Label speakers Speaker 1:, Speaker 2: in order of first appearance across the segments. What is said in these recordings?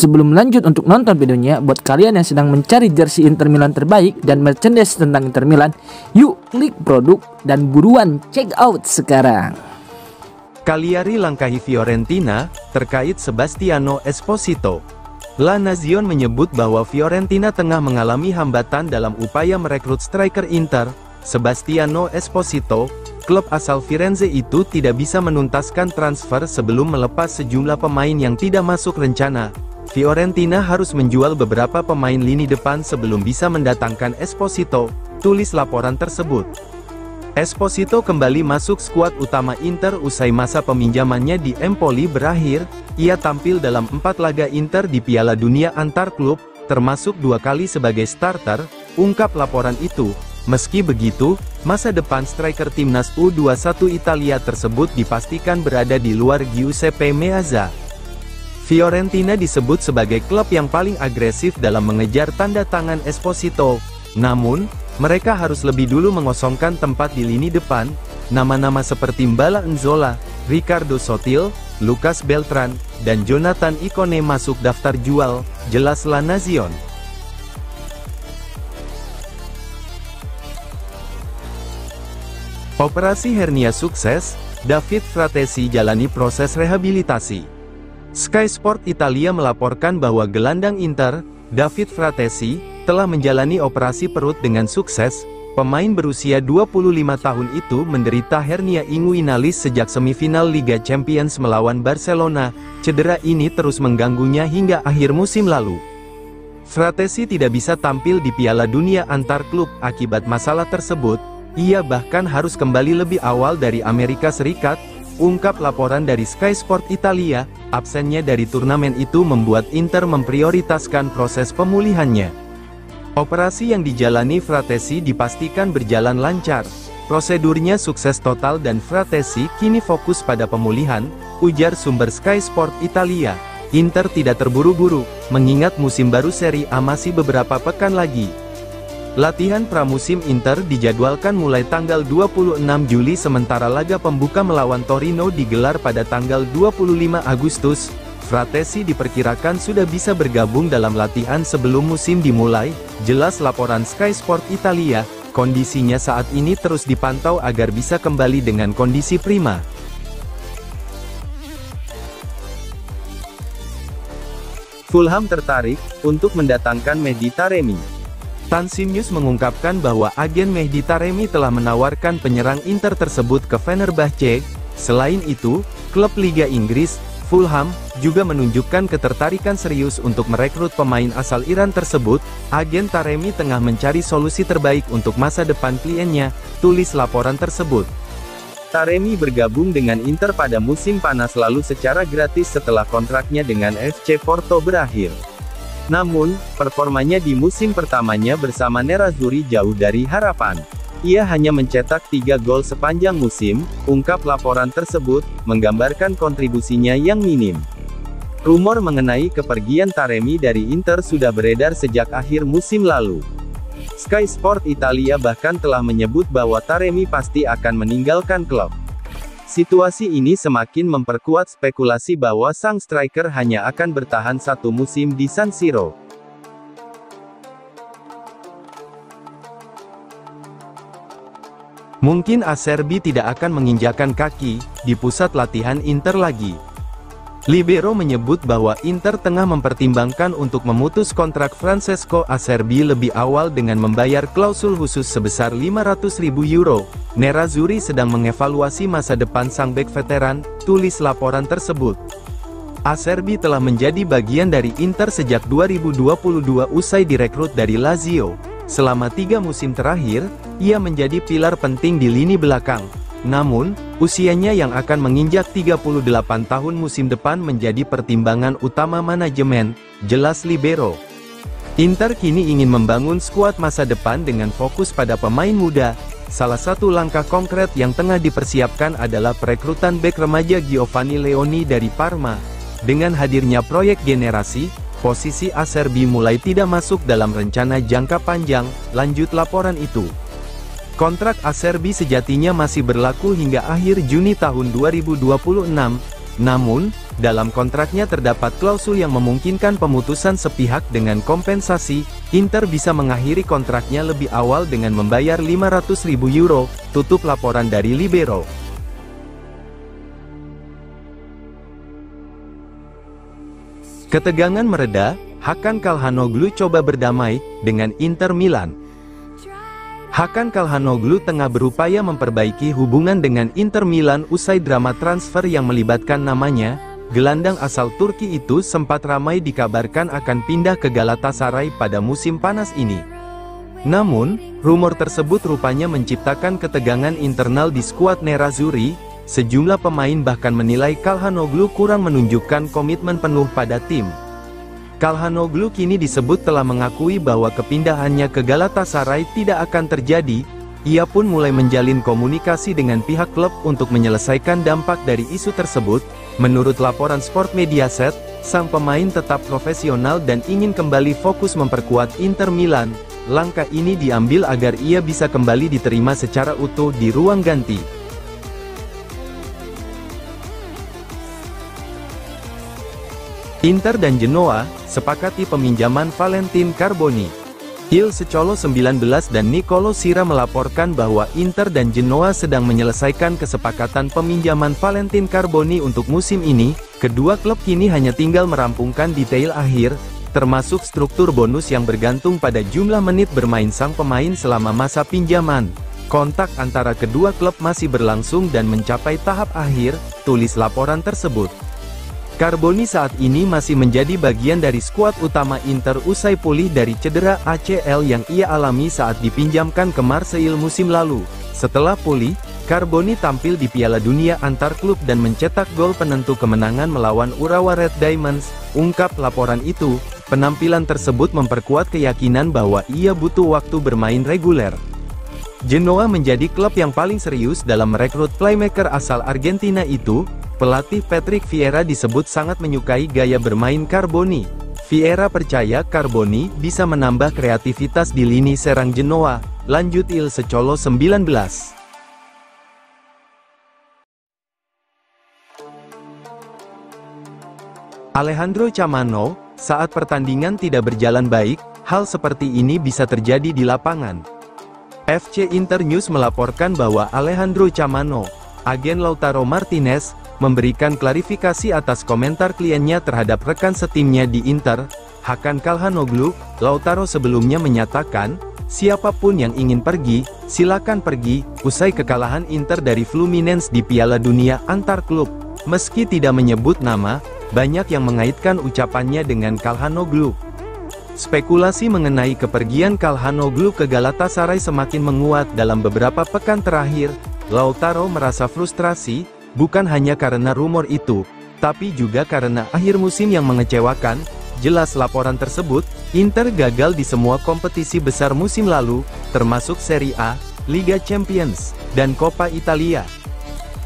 Speaker 1: Sebelum lanjut untuk nonton videonya, buat kalian yang sedang mencari jersey Inter Milan terbaik dan merchandise tentang Inter Milan, yuk klik produk dan buruan check out sekarang.
Speaker 2: Cagliari langkahi Fiorentina terkait Sebastiano Esposito. La Nazione menyebut bahwa Fiorentina tengah mengalami hambatan dalam upaya merekrut striker Inter, Sebastiano Esposito. Klub asal Firenze itu tidak bisa menuntaskan transfer sebelum melepas sejumlah pemain yang tidak masuk rencana. Fiorentina harus menjual beberapa pemain lini depan sebelum bisa mendatangkan Esposito, tulis laporan tersebut. Esposito kembali masuk skuad utama Inter usai masa peminjamannya di Empoli berakhir. Ia tampil dalam 4 laga Inter di Piala Dunia antar klub, termasuk 2 kali sebagai starter, ungkap laporan itu. Meski begitu, masa depan striker timnas U21 Italia tersebut dipastikan berada di luar Giuseppe Meazza. Fiorentina disebut sebagai klub yang paling agresif dalam mengejar tanda tangan Esposito. Namun, mereka harus lebih dulu mengosongkan tempat di lini depan. Nama-nama seperti Mbala Nzola, Ricardo Sotil, Lucas Beltran, dan Jonathan Ikone masuk daftar jual, jelas La Nazione. Operasi hernia sukses, David Fratesi jalani proses rehabilitasi. Sky Sport Italia melaporkan bahwa gelandang Inter, David Fratesi, telah menjalani operasi perut dengan sukses. Pemain berusia 25 tahun itu menderita hernia inguinalis sejak semifinal Liga Champions melawan Barcelona. Cedera ini terus mengganggunya hingga akhir musim lalu. Fratesi tidak bisa tampil di Piala Dunia antar klub akibat masalah tersebut. Ia bahkan harus kembali lebih awal dari Amerika Serikat, ungkap laporan dari Sky Sport Italia. Absennya dari turnamen itu membuat Inter memprioritaskan proses pemulihannya. Operasi yang dijalani Fratesi dipastikan berjalan lancar. Prosedurnya sukses total dan Fratesi kini fokus pada pemulihan, ujar sumber Sky Sport Italia. Inter tidak terburu-buru, mengingat musim baru Serie A masih beberapa pekan lagi. Latihan pramusim Inter dijadwalkan mulai tanggal 26 Juli sementara laga pembuka melawan Torino digelar pada tanggal 25 Agustus. Fratesi diperkirakan sudah bisa bergabung dalam latihan sebelum musim dimulai, jelas laporan Sky Sport Italia. Kondisinya saat ini terus dipantau agar bisa kembali dengan kondisi prima. Fulham tertarik untuk mendatangkan Mehdi Taremi. Tansim News mengungkapkan bahwa agen Mehdi Taremi telah menawarkan penyerang Inter tersebut ke Fenerbahce. Selain itu, klub Liga Inggris, Fulham, juga menunjukkan ketertarikan serius untuk merekrut pemain asal Iran tersebut. Agen Taremi tengah mencari solusi terbaik untuk masa depan kliennya, tulis laporan tersebut. Taremi bergabung dengan Inter pada musim panas lalu secara gratis setelah kontraknya dengan FC Porto berakhir. Namun, performanya di musim pertamanya bersama Nerazzurri jauh dari harapan. Ia hanya mencetak 3 gol sepanjang musim, ungkap laporan tersebut, menggambarkan kontribusinya yang minim. Rumor mengenai kepergian Taremi dari Inter sudah beredar sejak akhir musim lalu. Sky Sport Italia bahkan telah menyebut bahwa Taremi pasti akan meninggalkan klub. Situasi ini semakin memperkuat spekulasi bahwa sang striker hanya akan bertahan 1 musim di San Siro. Mungkin Acerbi tidak akan menginjakan kaki di pusat latihan Inter lagi. Libero menyebut bahwa Inter tengah mempertimbangkan untuk memutus kontrak Francesco Acerbi lebih awal dengan membayar klausul khusus sebesar 500.000 euro. Nerazzurri sedang mengevaluasi masa depan sang bek veteran, tulis laporan tersebut. Acerbi telah menjadi bagian dari Inter sejak 2022 usai direkrut dari Lazio. Selama 3 musim terakhir, ia menjadi pilar penting di lini belakang. Namun, usianya yang akan menginjak 38 tahun musim depan menjadi pertimbangan utama manajemen, jelas Libero. Inter kini ingin membangun skuad masa depan dengan fokus pada pemain muda. Salah satu langkah konkret yang tengah dipersiapkan adalah perekrutan bek remaja Giovanni Leoni dari Parma. Dengan hadirnya proyek generasi, posisi Acerbi mulai tidak masuk dalam rencana jangka panjang, lanjut laporan itu. Kontrak Acerbi sejatinya masih berlaku hingga akhir Juni tahun 2026. Namun, Dalam kontraknya terdapat klausul yang memungkinkan pemutusan sepihak dengan kompensasi. Inter bisa mengakhiri kontraknya lebih awal dengan membayar 500.000 euro, tutup laporan dari Libero. Ketegangan mereda, Hakan Calhanoglu coba berdamai dengan Inter Milan. Hakan Calhanoglu tengah berupaya memperbaiki hubungan dengan Inter Milan usai drama transfer yang melibatkan namanya. Gelandang asal Turki itu sempat ramai dikabarkan akan pindah ke Galatasaray pada musim panas ini. Namun, rumor tersebut rupanya menciptakan ketegangan internal di skuad Nerazzurri. Sejumlah pemain bahkan menilai Calhanoglu kurang menunjukkan komitmen penuh pada tim. Calhanoglu kini disebut telah mengakui bahwa kepindahannya ke Galatasaray tidak akan terjadi. Ia pun mulai menjalin komunikasi dengan pihak klub untuk menyelesaikan dampak dari isu tersebut. Menurut laporan Sport Mediaset, sang pemain tetap profesional dan ingin kembali fokus memperkuat Inter Milan. Langkah ini diambil agar ia bisa kembali diterima secara utuh di ruang ganti. Inter dan Genoa sepakati peminjaman Valentin Carboni. Il Secolo 19 dan Nicolo Sira melaporkan bahwa Inter dan Genoa sedang menyelesaikan kesepakatan peminjaman Valentin Carboni untuk musim ini. Kedua klub kini hanya tinggal merampungkan detail akhir, termasuk struktur bonus yang bergantung pada jumlah menit bermain sang pemain selama masa pinjaman. Kontak antara kedua klub masih berlangsung dan mencapai tahap akhir, tulis laporan tersebut. Carboni saat ini masih menjadi bagian dari skuad utama Inter usai pulih dari cedera ACL yang ia alami saat dipinjamkan ke Marseille musim lalu. Setelah pulih, Carboni tampil di Piala Dunia antar klub dan mencetak gol penentu kemenangan melawan Urawa Red Diamonds. Ungkap laporan itu, penampilan tersebut memperkuat keyakinan bahwa ia butuh waktu bermain reguler. Genoa menjadi klub yang paling serius dalam merekrut playmaker asal Argentina itu. Pelatih Patrick Vieira disebut sangat menyukai gaya bermain Carboni. Vieira percaya Carboni bisa menambah kreativitas di lini serang Genoa, lanjut Il Secolo 19. Alejandro Chamano, saat pertandingan tidak berjalan baik, hal seperti ini bisa terjadi di lapangan. FC Inter News melaporkan bahwa Alejandro Chamano, agen Lautaro Martinez, memberikan klarifikasi atas komentar kliennya terhadap rekan setimnya di Inter, Hakan Calhanoglu. Lautaro sebelumnya menyatakan, siapapun yang ingin pergi, silakan pergi, usai kekalahan Inter dari Fluminense di Piala Dunia antar klub. Meski tidak menyebut nama, banyak yang mengaitkan ucapannya dengan Calhanoglu. Spekulasi mengenai kepergian Calhanoglu ke Galatasaray semakin menguat dalam beberapa pekan terakhir. Lautaro merasa frustrasi, bukan hanya karena rumor itu, tapi juga karena akhir musim yang mengecewakan. Jelas laporan tersebut, Inter gagal di semua kompetisi besar musim lalu, termasuk Serie A, Liga Champions, dan Coppa Italia.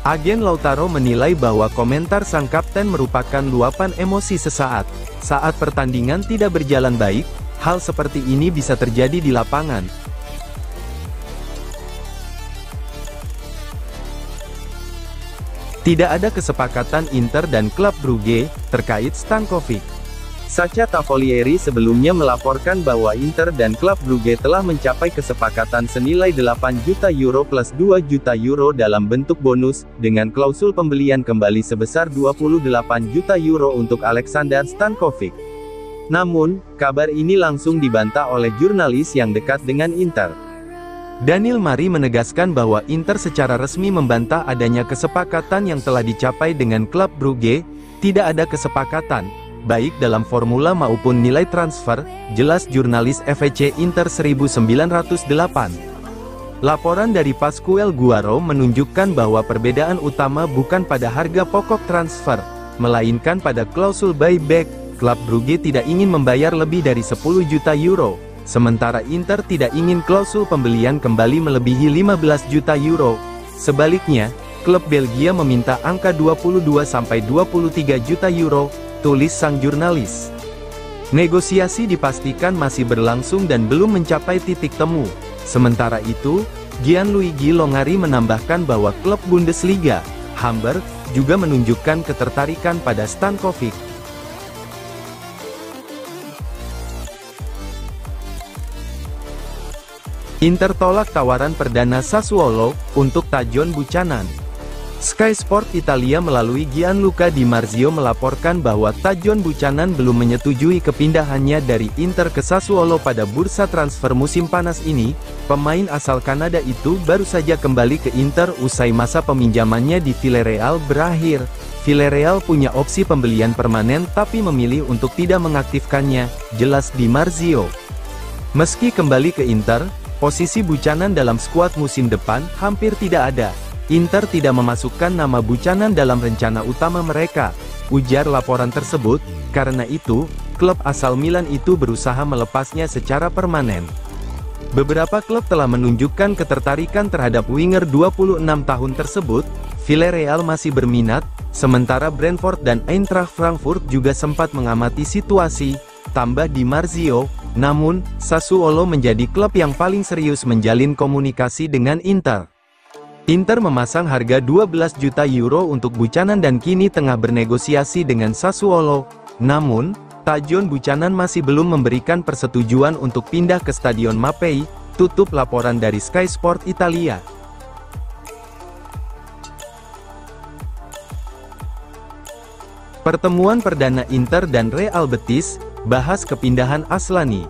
Speaker 2: Agen Lautaro menilai bahwa komentar sang kapten merupakan luapan emosi sesaat. Saat pertandingan tidak berjalan baik, hal seperti ini bisa terjadi di lapangan. Tidak ada kesepakatan Inter dan klub Brugge terkait Stankovic. Sacha Tavolieri sebelumnya melaporkan bahwa Inter dan klub Brugge telah mencapai kesepakatan senilai 8 juta euro plus 2 juta euro dalam bentuk bonus, dengan klausul pembelian kembali sebesar 28 juta euro untuk Alexander Stankovic. Namun, kabar ini langsung dibantah oleh jurnalis yang dekat dengan Inter. Daniel Mari menegaskan bahwa Inter secara resmi membantah adanya kesepakatan yang telah dicapai dengan klub Brugge. Tidak ada kesepakatan, baik dalam formula maupun nilai transfer, jelas jurnalis FEC Inter 1908. Laporan dari Pascual Guaro menunjukkan bahwa perbedaan utama bukan pada harga pokok transfer, melainkan pada klausul buyback. Klub Brugge tidak ingin membayar lebih dari 10 juta euro. Sementara Inter tidak ingin klausul pembelian kembali melebihi 15 juta euro. Sebaliknya, klub Belgia meminta angka 22-23 juta euro, tulis sang jurnalis. Negosiasi dipastikan masih berlangsung dan belum mencapai titik temu. Sementara itu, Gianluigi Longari menambahkan bahwa klub Bundesliga, Hamburg, juga menunjukkan ketertarikan pada Stankovic. Inter tolak tawaran perdana Sassuolo untuk Tajon Buchanan. Sky Sport Italia melalui Gianluca Di Marzio melaporkan bahwa Tajon Buchanan belum menyetujui kepindahannya dari Inter ke Sassuolo pada bursa transfer musim panas ini. Pemain asal Kanada itu baru saja kembali ke Inter usai masa peminjamannya di Villarreal berakhir. Villarreal punya opsi pembelian permanen tapi memilih untuk tidak mengaktifkannya, jelas Di Marzio. Meski kembali ke Inter, posisi Buchanan dalam skuad musim depan hampir tidak ada. Inter tidak memasukkan nama Buchanan dalam rencana utama mereka, ujar laporan tersebut. Karena itu, klub asal Milan itu berusaha melepasnya secara permanen. Beberapa klub telah menunjukkan ketertarikan terhadap winger 26 tahun tersebut. Villarreal masih berminat, sementara Brentford dan Eintracht Frankfurt juga sempat mengamati situasi, tambah Di Marzio. Namun, Sassuolo menjadi klub yang paling serius menjalin komunikasi dengan Inter. Inter memasang harga 12 juta euro untuk Buchanan dan kini tengah bernegosiasi dengan Sassuolo. Namun, Tajon Buchanan masih belum memberikan persetujuan untuk pindah ke Stadion Mapei, tutup laporan dari Sky Sport Italia. Pertemuan perdana Inter dan Real Betis, bahas kepindahan Aslani.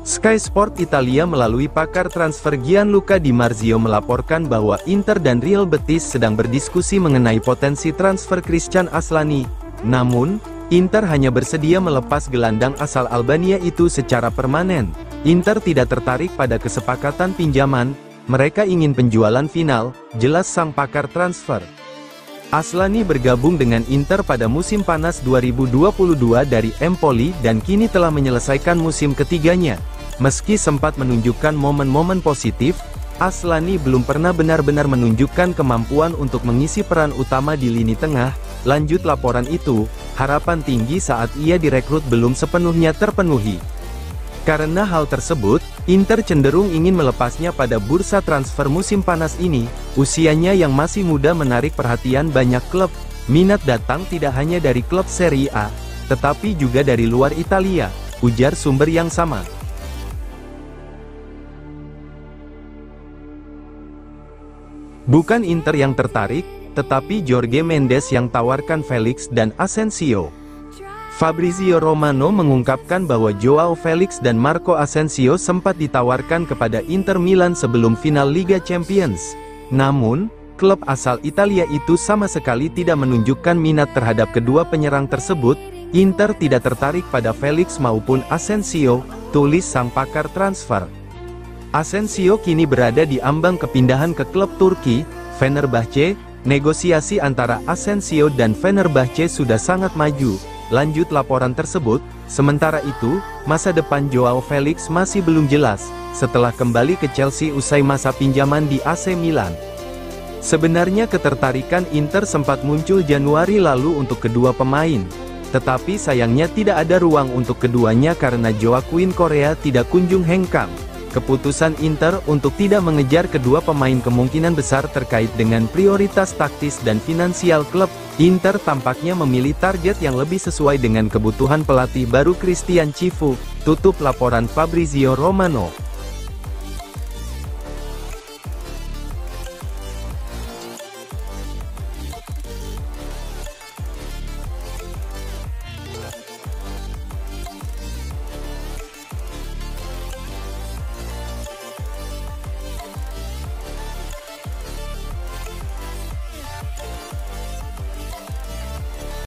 Speaker 2: Sky Sport Italia melalui pakar transfer Gianluca Di Marzio melaporkan bahwa Inter dan Real Betis sedang berdiskusi mengenai potensi transfer Christian Aslani. Namun, Inter hanya bersedia melepas gelandang asal Albania itu secara permanen. Inter tidak tertarik pada kesepakatan pinjaman, mereka ingin penjualan final, jelas sang pakar transfer. Aslani bergabung dengan Inter pada musim panas 2022 dari Empoli dan kini telah menyelesaikan musim ketiganya. Meski sempat menunjukkan momen-momen positif, Aslani belum pernah benar-benar menunjukkan kemampuan untuk mengisi peran utama di lini tengah. Lanjut laporan itu, harapan tinggi saat ia direkrut belum sepenuhnya terpenuhi. Karena hal tersebut, Inter cenderung ingin melepasnya pada bursa transfer musim panas ini. Usianya yang masih muda menarik perhatian banyak klub. Minat datang tidak hanya dari klub Serie A, tetapi juga dari luar Italia, ujar sumber yang sama. Bukan Inter yang tertarik, tetapi Jorge Mendes yang tawarkan Felix dan Asensio. Fabrizio Romano mengungkapkan bahwa Joao Felix dan Marco Asensio sempat ditawarkan kepada Inter Milan sebelum final Liga Champions. Namun, klub asal Italia itu sama sekali tidak menunjukkan minat terhadap kedua penyerang tersebut. Inter tidak tertarik pada Felix maupun Asensio, tulis sang pakar transfer. Asensio kini berada di ambang kepindahan ke klub Turki, Fenerbahce. Negosiasi antara Asensio dan Fenerbahce sudah sangat maju. Lanjut laporan tersebut, sementara itu, masa depan Joao Felix masih belum jelas, setelah kembali ke Chelsea usai masa pinjaman di AC Milan. Sebenarnya ketertarikan Inter sempat muncul Januari lalu untuk kedua pemain, tetapi sayangnya tidak ada ruang untuk keduanya karena Joaquin Correa tidak kunjung hengkang. Keputusan Inter untuk tidak mengejar kedua pemain kemungkinan besar terkait dengan prioritas taktis dan finansial klub. Inter tampaknya memilih target yang lebih sesuai dengan kebutuhan pelatih baru Christian Chivu, tutup laporan Fabrizio Romano.